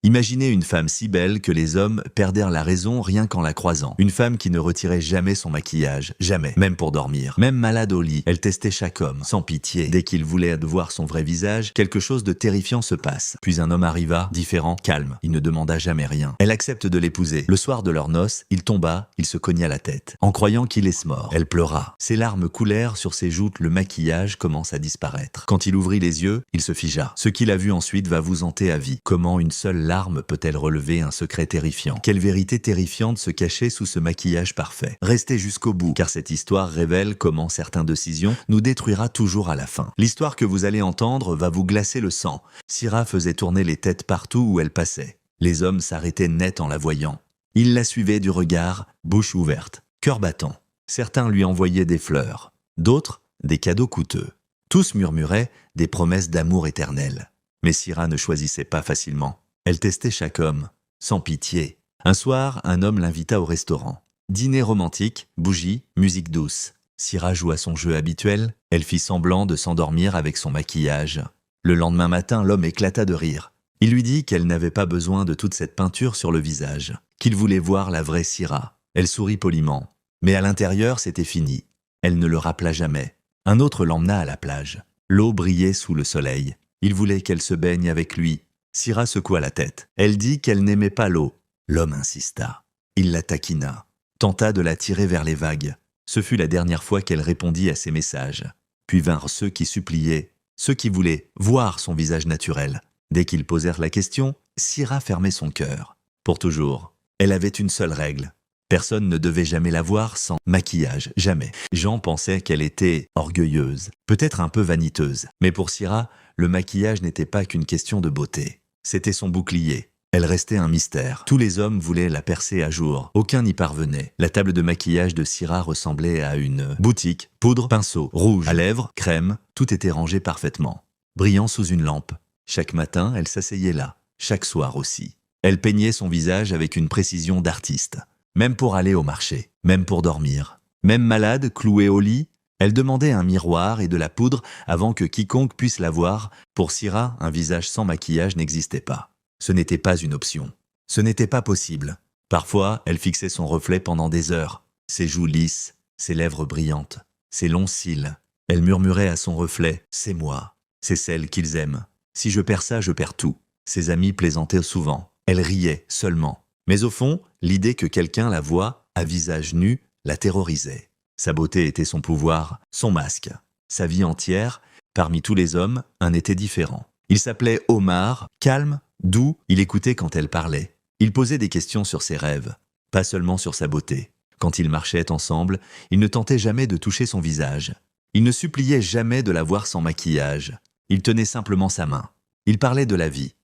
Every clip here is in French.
Imaginez une femme si belle que les hommes perdèrent la raison rien qu'en la croisant. Une femme qui ne retirait jamais son maquillage, jamais, même pour dormir. Même malade au lit, elle testait chaque homme, sans pitié. Dès qu'il voulait voir son vrai visage, quelque chose de terrifiant se passe. Puis un homme arriva, différent, calme. Il ne demanda jamais rien. Elle accepte de l'épouser. Le soir de leur noces, il tomba, il se cogna la tête, en croyant qu'il est mort. Elle pleura. Ses larmes coulèrent sur ses joues, le maquillage commence à disparaître. Quand il ouvrit les yeux, il se figea. Ce qu'il a vu ensuite va vous hanter à vie. Comment une seule larme peut-elle relever un secret terrifiant? Quelle vérité terrifiante se cachait sous ce maquillage parfait? Restez jusqu'au bout, car cette histoire révèle comment certaines décisions nous détruira toujours à la fin. L'histoire que vous allez entendre va vous glacer le sang. Syrah faisait tourner les têtes partout où elle passait. Les hommes s'arrêtaient net en la voyant. Ils la suivaient du regard, bouche ouverte, cœur battant. Certains lui envoyaient des fleurs, d'autres des cadeaux coûteux. Tous murmuraient des promesses d'amour éternel. Mais Syrah ne choisissait pas facilement. Elle testait chaque homme, sans pitié. Un soir, un homme l'invita au restaurant. Dîner romantique, bougies, musique douce. Syrah joua son jeu habituel, elle fit semblant de s'endormir avec son maquillage. Le lendemain matin, l'homme éclata de rire. Il lui dit qu'elle n'avait pas besoin de toute cette peinture sur le visage, qu'il voulait voir la vraie Syrah. Elle sourit poliment. Mais à l'intérieur, c'était fini. Elle ne le rappela jamais. Un autre l'emmena à la plage. L'eau brillait sous le soleil. Il voulait qu'elle se baigne avec lui. Syrah secoua la tête. Elle dit qu'elle n'aimait pas l'eau. L'homme insista. Il la taquina, tenta de la tirer vers les vagues. Ce fut la dernière fois qu'elle répondit à ses messages. Puis vinrent ceux qui suppliaient, ceux qui voulaient voir son visage naturel. Dès qu'ils posèrent la question, Syrah fermait son cœur. Pour toujours. Elle avait une seule règle. Personne ne devait jamais la voir sans maquillage, jamais. Jean pensait qu'elle était orgueilleuse, peut-être un peu vaniteuse. Mais pour Syrah, le maquillage n'était pas qu'une question de beauté. C'était son bouclier. Elle restait un mystère. Tous les hommes voulaient la percer à jour. Aucun n'y parvenait. La table de maquillage de Syrah ressemblait à une boutique. Poudre, pinceau, rouge, à lèvres, crème, tout était rangé parfaitement. Brillant sous une lampe. Chaque matin, elle s'asseyait là. Chaque soir aussi. Elle peignait son visage avec une précision d'artiste. Même pour aller au marché. Même pour dormir. Même malade, clouée au lit, elle demandait un miroir et de la poudre avant que quiconque puisse la voir. Pour Syrah, un visage sans maquillage n'existait pas. Ce n'était pas une option. Ce n'était pas possible. Parfois, elle fixait son reflet pendant des heures. Ses joues lisses, ses lèvres brillantes, ses longs cils. Elle murmurait à son reflet « C'est moi, c'est celle qu'ils aiment. Si je perds ça, je perds tout. » Ses amis plaisantaient souvent. Elle riait seulement. Mais au fond, l'idée que quelqu'un la voie, à visage nu, la terrorisait. Sa beauté était son pouvoir, son masque. Sa vie entière, parmi tous les hommes, un était différent. Il s'appelait Omar, calme, doux, il écoutait quand elle parlait. Il posait des questions sur ses rêves, pas seulement sur sa beauté. Quand ils marchaient ensemble, il ne tentait jamais de toucher son visage. Il ne suppliait jamais de la voir sans maquillage. Il tenait simplement sa main. Il parlait de la vie,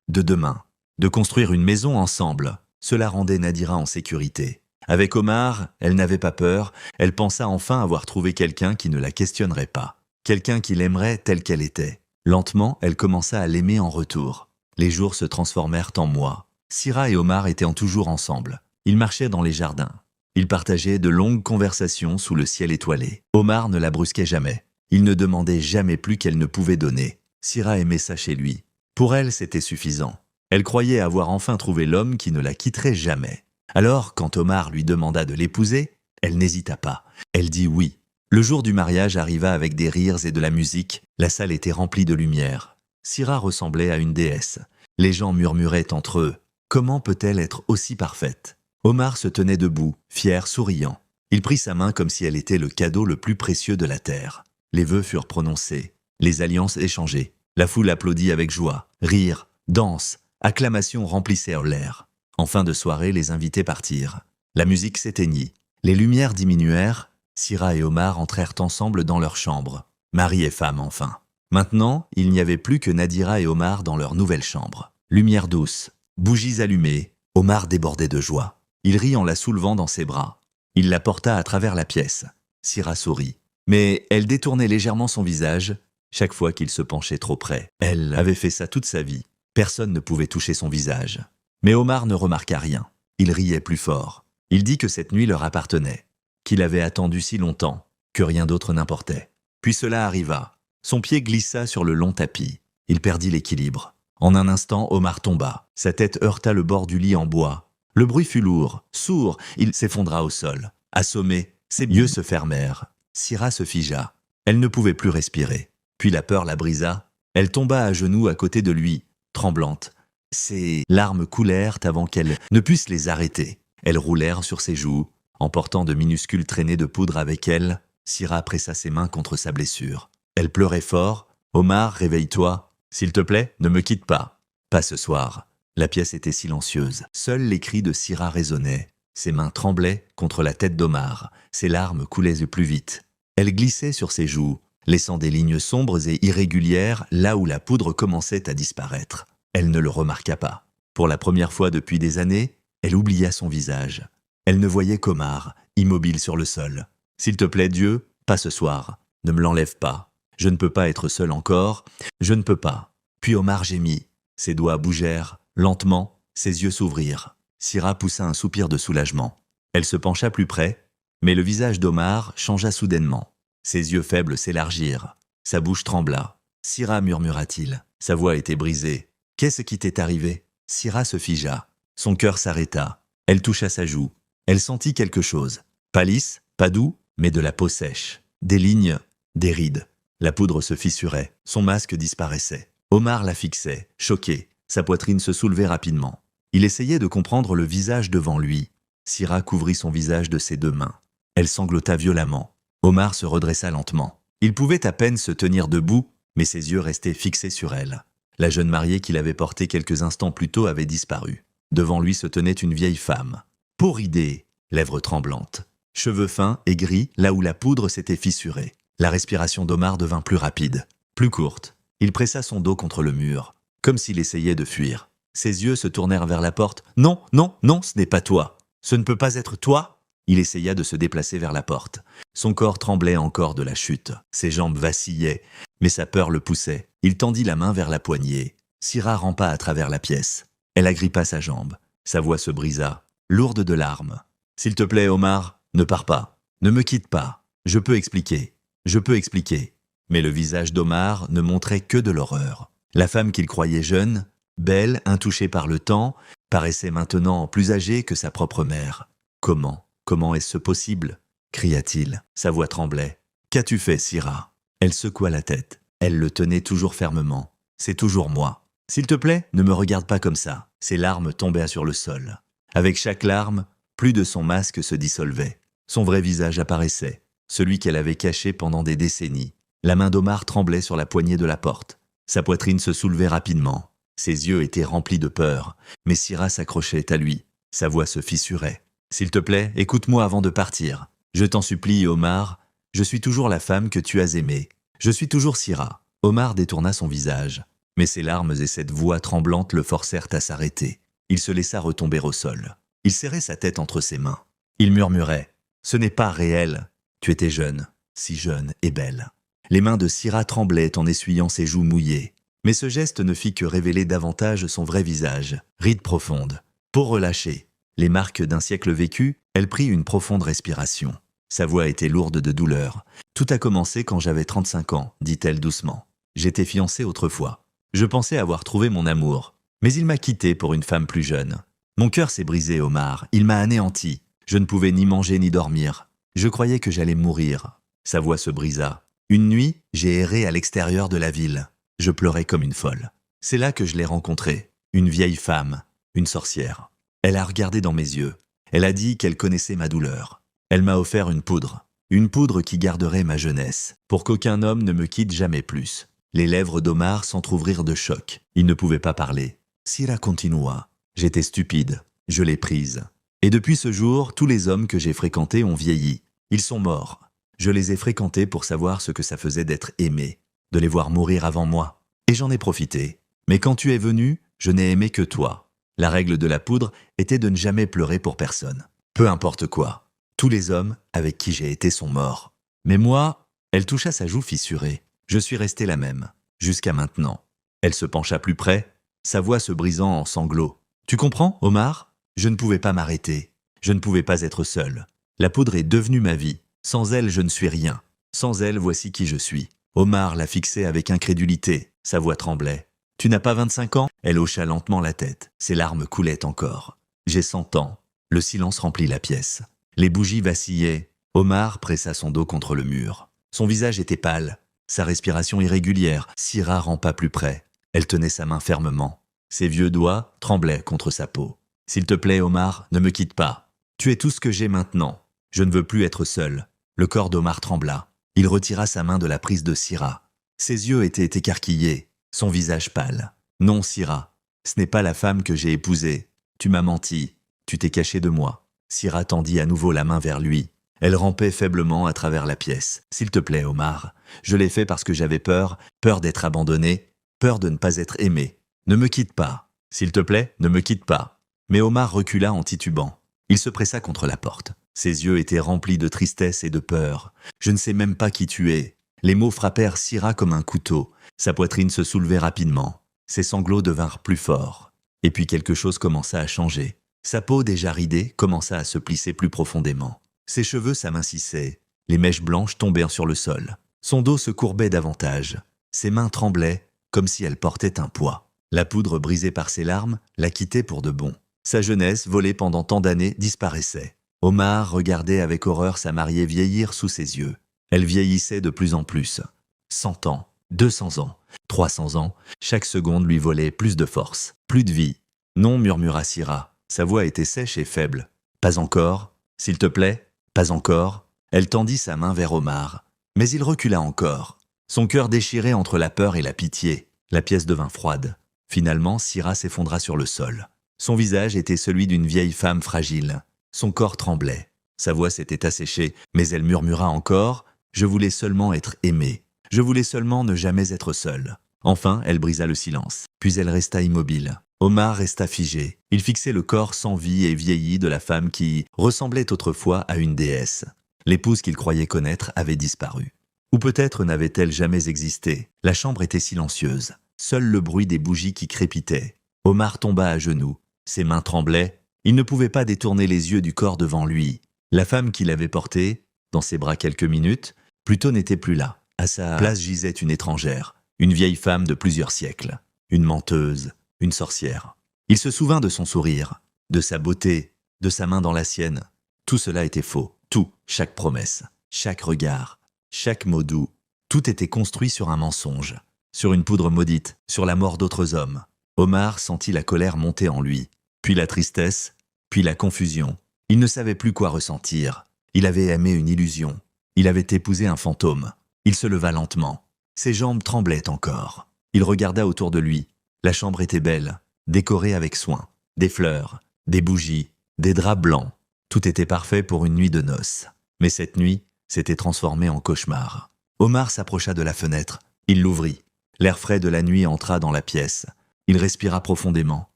de demain, de construire une maison ensemble. Cela rendait Nadira en sécurité. Avec Omar, elle n'avait pas peur, elle pensa enfin avoir trouvé quelqu'un qui ne la questionnerait pas. Quelqu'un qui l'aimerait telle qu'elle était. Lentement, elle commença à l'aimer en retour. Les jours se transformèrent en mois. Syrah et Omar étaient toujours ensemble. Ils marchaient dans les jardins. Ils partageaient de longues conversations sous le ciel étoilé. Omar ne la brusquait jamais. Il ne demandait jamais plus qu'elle ne pouvait donner. Syrah aimait ça chez lui. Pour elle, c'était suffisant. Elle croyait avoir enfin trouvé l'homme qui ne la quitterait jamais. Alors, quand Omar lui demanda de l'épouser, elle n'hésita pas. Elle dit oui. Le jour du mariage arriva avec des rires et de la musique. La salle était remplie de lumière. Syrah ressemblait à une déesse. Les gens murmuraient entre eux. Comment peut-elle être aussi parfaite? Omar se tenait debout, fier, souriant. Il prit sa main comme si elle était le cadeau le plus précieux de la terre. Les vœux furent prononcés. Les alliances échangées. La foule applaudit avec joie. Rires, danse, acclamations remplissèrent l'air. En fin de soirée, les invités partirent. La musique s'éteignit. Les lumières diminuèrent. Syrah et Omar entrèrent ensemble dans leur chambre. Mari et femme, enfin. Maintenant, il n'y avait plus que Nadira et Omar dans leur nouvelle chambre. Lumière douce, bougies allumées. Omar débordait de joie. Il rit en la soulevant dans ses bras. Il la porta à travers la pièce. Syrah sourit. Mais elle détournait légèrement son visage chaque fois qu'il se penchait trop près. Elle avait fait ça toute sa vie. Personne ne pouvait toucher son visage. Mais Omar ne remarqua rien. Il riait plus fort. Il dit que cette nuit leur appartenait, qu'il avait attendu si longtemps, que rien d'autre n'importait. Puis cela arriva. Son pied glissa sur le long tapis. Il perdit l'équilibre. En un instant, Omar tomba. Sa tête heurta le bord du lit en bois. Le bruit fut lourd, sourd, il s'effondra au sol. Assommé, ses yeux se fermèrent. Syrah se figea. Elle ne pouvait plus respirer. Puis la peur la brisa. Elle tomba à genoux à côté de lui, tremblante. Ses larmes coulèrent avant qu'elle ne puisse les arrêter. Elles roulèrent sur ses joues. Emportant de minuscules traînées de poudre avec elle, Syrah pressa ses mains contre sa blessure. Elle pleurait fort. « Omar, réveille-toi. S'il te plaît, ne me quitte pas. » Pas ce soir. La pièce était silencieuse. Seuls les cris de Syrah résonnaient. Ses mains tremblaient contre la tête d'Omar. Ses larmes coulaient plus vite. Elle glissait sur ses joues, laissant des lignes sombres et irrégulières là où la poudre commençait à disparaître. Elle ne le remarqua pas. Pour la première fois depuis des années, elle oublia son visage. Elle ne voyait qu'Omar, immobile sur le sol. « S'il te plaît, Dieu, pas ce soir. Ne me l'enlève pas. Je ne peux pas être seul encore. Je ne peux pas. » Puis Omar gémit. Ses doigts bougèrent. Lentement, ses yeux s'ouvrirent. Syrah poussa un soupir de soulagement. Elle se pencha plus près, mais le visage d'Omar changea soudainement. Ses yeux faibles s'élargirent. Sa bouche trembla. « Syrah, murmura-t-il. » Sa voix était brisée. « Qu'est-ce qui t'est arrivé ?» Syrah se figea. Son cœur s'arrêta. Elle toucha sa joue. Elle sentit quelque chose. Pas lisse, pas doux, mais de la peau sèche. Des lignes, des rides. La poudre se fissurait. Son masque disparaissait. Omar la fixait, choqué. Sa poitrine se soulevait rapidement. Il essayait de comprendre le visage devant lui. Syrah couvrit son visage de ses deux mains. Elle sanglota violemment. Omar se redressa lentement. Il pouvait à peine se tenir debout, mais ses yeux restaient fixés sur elle. La jeune mariée qu'il avait portée quelques instants plus tôt avait disparu. Devant lui se tenait une vieille femme. Peau ridée, lèvres tremblantes. Cheveux fins et gris là où la poudre s'était fissurée. La respiration d'Omar devint plus rapide, plus courte. Il pressa son dos contre le mur, comme s'il essayait de fuir. Ses yeux se tournèrent vers la porte. « Non, non, non, ce n'est pas toi. Ce ne peut pas être toi !» Il essaya de se déplacer vers la porte. Son corps tremblait encore de la chute. Ses jambes vacillaient, mais sa peur le poussait. Il tendit la main vers la poignée. Syrah rampa à travers la pièce. Elle agrippa sa jambe. Sa voix se brisa, lourde de larmes. « S'il te plaît, Omar, ne pars pas. Ne me quitte pas. Je peux expliquer. Je peux expliquer. » Mais le visage d'Omar ne montrait que de l'horreur. La femme qu'il croyait jeune, belle, intouchée par le temps, paraissait maintenant plus âgée que sa propre mère. « Comment est-ce possible ?» cria-t-il. Sa voix tremblait. « Qu'as-tu fait, Syrah ?» Elle secoua la tête. Elle le tenait toujours fermement. « C'est toujours moi. S'il te plaît, ne me regarde pas comme ça. » Ses larmes tombaient sur le sol. Avec chaque larme, plus de son masque se dissolvait. Son vrai visage apparaissait, celui qu'elle avait caché pendant des décennies. La main d'Omar tremblait sur la poignée de la porte. Sa poitrine se soulevait rapidement. Ses yeux étaient remplis de peur, mais Syrah s'accrochait à lui. Sa voix se fissurait. « S'il te plaît, écoute-moi avant de partir. Je t'en supplie, Omar. Je suis toujours la femme que tu as aimée. Je suis toujours Syrah. » Omar détourna son visage, mais ses larmes et cette voix tremblante le forcèrent à s'arrêter. Il se laissa retomber au sol. Il serrait sa tête entre ses mains. Il murmurait « Ce n'est pas réel. Tu étais jeune, si jeune et belle. » Les mains de Syrah tremblaient en essuyant ses joues mouillées. Mais ce geste ne fit que révéler davantage son vrai visage. Rides profondes, peau relâchée, les marques d'un siècle vécu, elle prit une profonde respiration. Sa voix était lourde de douleur. « Tout a commencé quand j'avais 35 ans, dit-elle doucement. J'étais fiancée autrefois. Je pensais avoir trouvé mon amour. Mais il m'a quitté pour une femme plus jeune. Mon cœur s'est brisé, Omar. Il m'a anéanti. Je ne pouvais ni manger ni dormir. Je croyais que j'allais mourir. » Sa voix se brisa. Une nuit, j'ai erré à l'extérieur de la ville. Je pleurais comme une folle. C'est là que je l'ai rencontrée. Une vieille femme, une sorcière. Elle a regardé dans mes yeux. Elle a dit qu'elle connaissait ma douleur. Elle m'a offert une poudre qui garderait ma jeunesse, pour qu'aucun homme ne me quitte jamais plus. Les lèvres d'Omar s'entr'ouvrirent de choc. Il ne pouvait pas parler. Syrah continua. J'étais stupide. Je l'ai prise. Et depuis ce jour, tous les hommes que j'ai fréquentés ont vieilli. Ils sont morts. Je les ai fréquentés pour savoir ce que ça faisait d'être aimé, de les voir mourir avant moi. Et j'en ai profité. Mais quand tu es venu, je n'ai aimé que toi. La règle de la poudre était de ne jamais pleurer pour personne. Peu importe quoi. Tous les hommes avec qui j'ai été sont morts. Mais moi, elle toucha sa joue fissurée. Je suis restée la même, jusqu'à maintenant. Elle se pencha plus près, sa voix se brisant en sanglots. Tu comprends, Omar ? Je ne pouvais pas m'arrêter. Je ne pouvais pas être seule. La poudre est devenue ma vie. Sans elle, je ne suis rien. Sans elle, voici qui je suis. Omar la fixait avec incrédulité. Sa voix tremblait. Tu n'as pas 25 ans ?» Elle hocha lentement la tête. Ses larmes coulaient encore. « J'ai 100 ans. » Le silence remplit la pièce. Les bougies vacillaient. Omar pressa son dos contre le mur. Son visage était pâle, sa respiration irrégulière. Syrah rampa plus près. Elle tenait sa main fermement. Ses vieux doigts tremblaient contre sa peau. « S'il te plaît, Omar, ne me quitte pas. Tu es tout ce que j'ai maintenant. Je ne veux plus être seul. » Le corps d'Omar trembla. Il retira sa main de la prise de Syrah. Ses yeux étaient écarquillés, son visage pâle. « Non, Syrah, ce n'est pas la femme que j'ai épousée. Tu m'as menti. Tu t'es caché de moi. » Syrah tendit à nouveau la main vers lui. Elle rampait faiblement à travers la pièce. « S'il te plaît, Omar, je l'ai fait parce que j'avais peur d'être abandonné, peur de ne pas être aimé. Ne me quitte pas. S'il te plaît, ne me quitte pas. » Mais Omar recula en titubant. Il se pressa contre la porte. Ses yeux étaient remplis de tristesse et de peur. « Je ne sais même pas qui tu es. » Les mots frappèrent Syrah comme un couteau. Sa poitrine se soulevait rapidement. Ses sanglots devinrent plus forts. Et puis quelque chose commença à changer. Sa peau déjà ridée commença à se plisser plus profondément. Ses cheveux s'amincissaient. Les mèches blanches tombèrent sur le sol. Son dos se courbait davantage. Ses mains tremblaient comme si elle portait un poids. La poudre brisée par ses larmes la quittait pour de bon. Sa jeunesse, volée pendant tant d'années, disparaissait. Omar regardait avec horreur sa mariée vieillir sous ses yeux. Elle vieillissait de plus en plus. 100 ans, 200 ans, 300 ans, chaque seconde lui volait plus de force, plus de vie. « Non » murmura Syrah. Sa voix était sèche et faible. « Pas encore. S'il te plaît, pas encore. » Elle tendit sa main vers Omar. Mais il recula encore. Son cœur déchiré entre la peur et la pitié. La pièce devint froide. Finalement, Syrah s'effondra sur le sol. Son visage était celui d'une vieille femme fragile. Son corps tremblait. Sa voix s'était asséchée, mais elle murmura encore « Je voulais seulement être aimée. Je voulais seulement ne jamais être seule. » Enfin, elle brisa le silence. Puis elle resta immobile. Omar resta figé. Il fixait le corps sans vie et vieilli de la femme qui ressemblait autrefois à une déesse. L'épouse qu'il croyait connaître avait disparu. Ou peut-être n'avait-elle jamais existé. La chambre était silencieuse. Seul le bruit des bougies qui crépitaient. Omar tomba à genoux. Ses mains tremblaient. Il ne pouvait pas détourner les yeux du corps devant lui. La femme qu'il avait portée, dans ses bras quelques minutes, plutôt n'était plus là. À sa place gisait une étrangère, une vieille femme de plusieurs siècles, une menteuse, une sorcière. Il se souvint de son sourire, de sa beauté, de sa main dans la sienne. Tout cela était faux, tout, chaque promesse, chaque regard, chaque mot doux. Tout était construit sur un mensonge, sur une poudre maudite, sur la mort d'autres hommes. Omar sentit la colère monter en lui, puis la tristesse, puis la confusion. Il ne savait plus quoi ressentir. Il avait aimé une illusion. Il avait épousé un fantôme. Il se leva lentement. Ses jambes tremblaient encore. Il regarda autour de lui. La chambre était belle, décorée avec soin. Des fleurs, des bougies, des draps blancs. Tout était parfait pour une nuit de noces. Mais cette nuit s'était transformée en cauchemar. Omar s'approcha de la fenêtre. Il l'ouvrit. L'air frais de la nuit entra dans la pièce. Il respira profondément.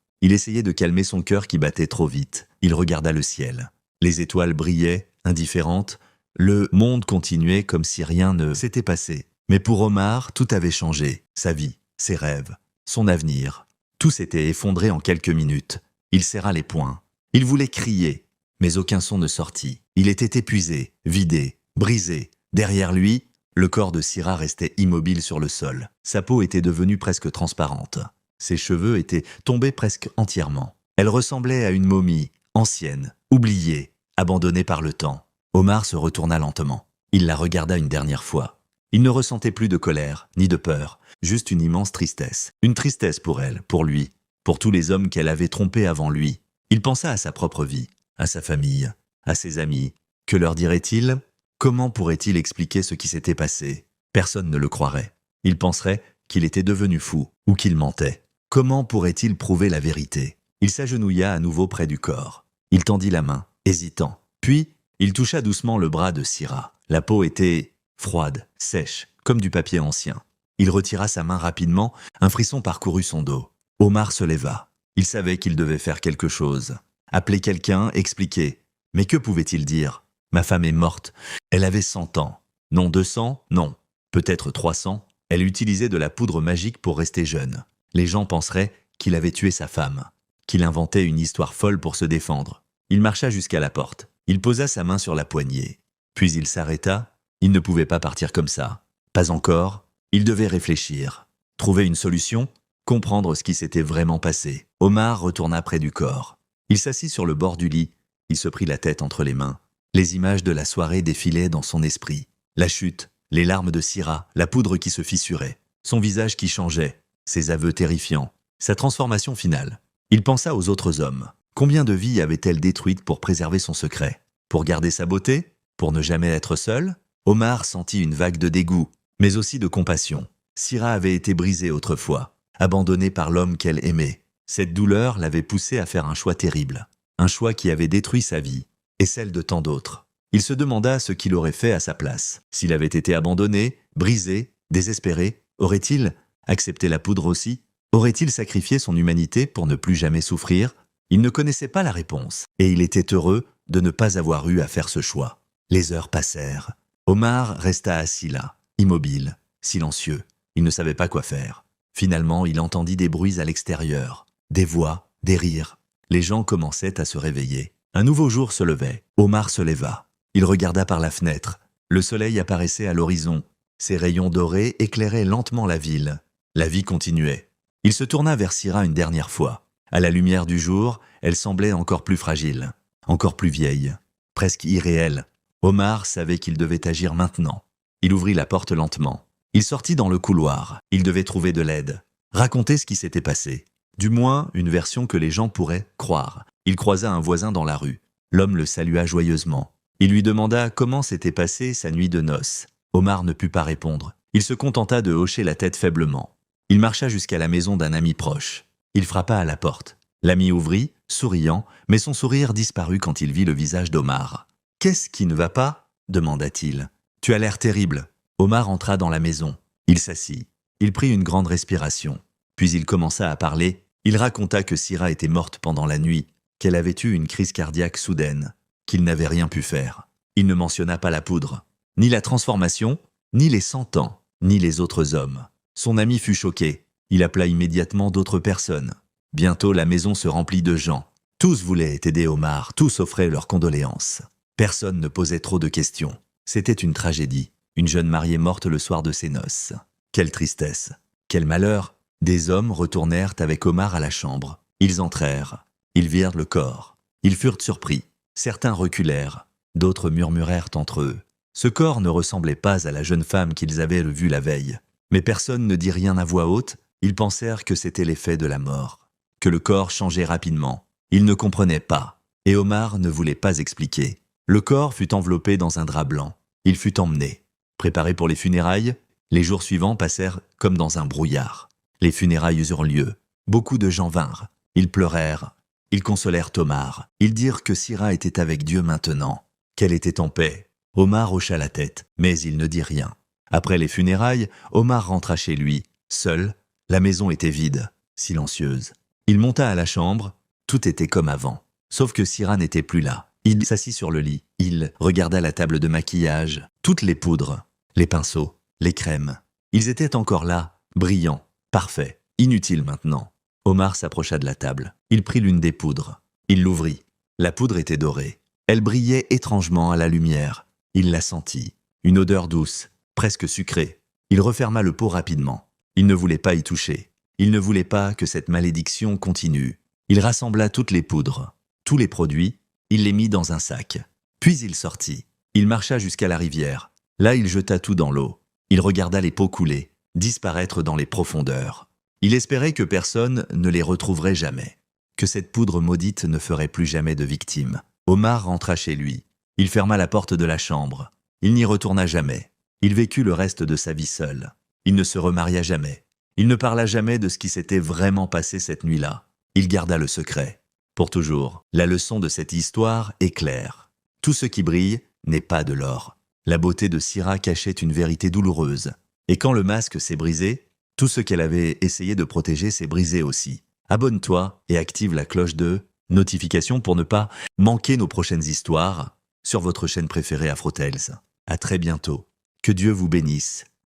Il essayait de calmer son cœur qui battait trop vite. Il regarda le ciel. Les étoiles brillaient, indifférentes. Le monde continuait comme si rien ne s'était passé. Mais pour Omar, tout avait changé. Sa vie, ses rêves, son avenir. Tout s'était effondré en quelques minutes. Il serra les poings. Il voulait crier, mais aucun son ne sortit. Il était épuisé, vidé, brisé. Derrière lui, le corps de Syrah restait immobile sur le sol. Sa peau était devenue presque transparente. Ses cheveux étaient tombés presque entièrement. Elle ressemblait à une momie, ancienne, oubliée, abandonnée par le temps. Omar se retourna lentement. Il la regarda une dernière fois. Il ne ressentait plus de colère, ni de peur, juste une immense tristesse. Une tristesse pour elle, pour lui, pour tous les hommes qu'elle avait trompés avant lui. Il pensa à sa propre vie, à sa famille, à ses amis. Que leur dirait-il ? Comment pourrait-il expliquer ce qui s'était passé ? Personne ne le croirait. Il penserait qu'il était devenu fou, ou qu'il mentait. Comment pourrait-il prouver la vérité ? Il s'agenouilla à nouveau près du corps. Il tendit la main, hésitant. Puis, il toucha doucement le bras de Syrah. La peau était froide, sèche, comme du papier ancien. Il retira sa main rapidement, un frisson parcourut son dos. Omar se leva. Il savait qu'il devait faire quelque chose. Appeler quelqu'un, expliquer. Mais que pouvait-il dire ? Ma femme est morte. Elle avait 100 ans. Non 200, non. Peut-être 300. Elle utilisait de la poudre magique pour rester jeune. Les gens penseraient qu'il avait tué sa femme, qu'il inventait une histoire folle pour se défendre. Il marcha jusqu'à la porte. Il posa sa main sur la poignée. Puis il s'arrêta. Il ne pouvait pas partir comme ça. Pas encore. Il devait réfléchir. Trouver une solution ? comprendre ce qui s'était vraiment passé. Omar retourna près du corps. Il s'assit sur le bord du lit. Il se prit la tête entre les mains. Les images de la soirée défilaient dans son esprit. La chute, les larmes de Syrah, la poudre qui se fissurait, son visage qui changeait, ses aveux terrifiants, sa transformation finale. Il pensa aux autres hommes. Combien de vies avait-elle détruites pour préserver son secret? Pour garder sa beauté? Pour ne jamais être seul? Omar sentit une vague de dégoût, mais aussi de compassion. Syrah avait été brisée autrefois, abandonnée par l'homme qu'elle aimait. Cette douleur l'avait poussé à faire un choix terrible, un choix qui avait détruit sa vie, et celle de tant d'autres. Il se demanda ce qu'il aurait fait à sa place. S'il avait été abandonné, brisé, désespéré, aurait-il accepté la poudre aussi? Aurait-il sacrifié son humanité pour ne plus jamais souffrir? Il ne connaissait pas la réponse, et il était heureux de ne pas avoir eu à faire ce choix. Les heures passèrent. Omar resta assis là, immobile, silencieux. Il ne savait pas quoi faire. Finalement, il entendit des bruits à l'extérieur, des voix, des rires. Les gens commençaient à se réveiller. Un nouveau jour se levait. Omar se leva. Il regarda par la fenêtre. Le soleil apparaissait à l'horizon. Ses rayons dorés éclairaient lentement la ville. La vie continuait. Il se tourna vers Syrah une dernière fois. À la lumière du jour, elle semblait encore plus fragile, encore plus vieille, presque irréelle. Omar savait qu'il devait agir maintenant. Il ouvrit la porte lentement. Il sortit dans le couloir. Il devait trouver de l'aide, raconter ce qui s'était passé. Du moins, une version que les gens pourraient croire. Il croisa un voisin dans la rue. L'homme le salua joyeusement. Il lui demanda comment s'était passée sa nuit de noces. Omar ne put pas répondre. Il se contenta de hocher la tête faiblement. Il marcha jusqu'à la maison d'un ami proche. Il frappa à la porte. L'ami ouvrit, souriant, mais son sourire disparut quand il vit le visage d'Omar. « Qu'est-ce qui ne va pas ?» demanda-t-il. « Tu as l'air terrible. » Omar entra dans la maison. Il s'assit. Il prit une grande respiration. Puis il commença à parler. Il raconta que Syrah était morte pendant la nuit, qu'elle avait eu une crise cardiaque soudaine, qu'il n'avait rien pu faire. Il ne mentionna pas la poudre, ni la transformation, ni les 100 ans, ni les autres hommes. Son ami fut choqué. Il appela immédiatement d'autres personnes. Bientôt, la maison se remplit de gens. Tous voulaient aider Omar, tous offraient leurs condoléances. Personne ne posait trop de questions. C'était une tragédie. Une jeune mariée morte le soir de ses noces. Quelle tristesse, quel malheur. Des hommes retournèrent avec Omar à la chambre. Ils entrèrent. Ils virent le corps. Ils furent surpris. Certains reculèrent. D'autres murmurèrent entre eux. Ce corps ne ressemblait pas à la jeune femme qu'ils avaient vue la veille. Mais personne ne dit rien à voix haute. Ils pensèrent que c'était l'effet de la mort, que le corps changeait rapidement. Ils ne comprenaient pas, et Omar ne voulait pas expliquer. Le corps fut enveloppé dans un drap blanc. Il fut emmené. Préparé pour les funérailles, les jours suivants passèrent comme dans un brouillard. Les funérailles eurent lieu. Beaucoup de gens vinrent. Ils pleurèrent. Ils consolèrent Omar. Ils dirent que Syrah était avec Dieu maintenant, qu'elle était en paix. Omar hocha la tête, mais il ne dit rien. Après les funérailles, Omar rentra chez lui, seul. La maison était vide, silencieuse. Il monta à la chambre, tout était comme avant. Sauf que Syrah n'était plus là. Il s'assit sur le lit. Il regarda la table de maquillage, toutes les poudres, les pinceaux, les crèmes. Ils étaient encore là, brillants, parfaits, inutiles maintenant. Omar s'approcha de la table. Il prit l'une des poudres. Il l'ouvrit. La poudre était dorée. Elle brillait étrangement à la lumière. Il la sentit. Une odeur douce, presque sucrée. Il referma le pot rapidement. Il ne voulait pas y toucher. Il ne voulait pas que cette malédiction continue. Il rassembla toutes les poudres, tous les produits, il les mit dans un sac. Puis il sortit. Il marcha jusqu'à la rivière. Là, il jeta tout dans l'eau. Il regarda les pots couler, disparaître dans les profondeurs. Il espérait que personne ne les retrouverait jamais, que cette poudre maudite ne ferait plus jamais de victimes. Omar rentra chez lui. Il ferma la porte de la chambre. Il n'y retourna jamais. Il vécut le reste de sa vie seul. Il ne se remaria jamais. Il ne parla jamais de ce qui s'était vraiment passé cette nuit-là. Il garda le secret. Pour toujours, la leçon de cette histoire est claire. Tout ce qui brille n'est pas de l'or. La beauté de Syrah cachait une vérité douloureuse. Et quand le masque s'est brisé, tout ce qu'elle avait essayé de protéger s'est brisé aussi. Abonne-toi et active la cloche de notification pour ne pas manquer nos prochaines histoires sur votre chaîne préférée Afro Tales. À très bientôt. Que Dieu vous bénisse.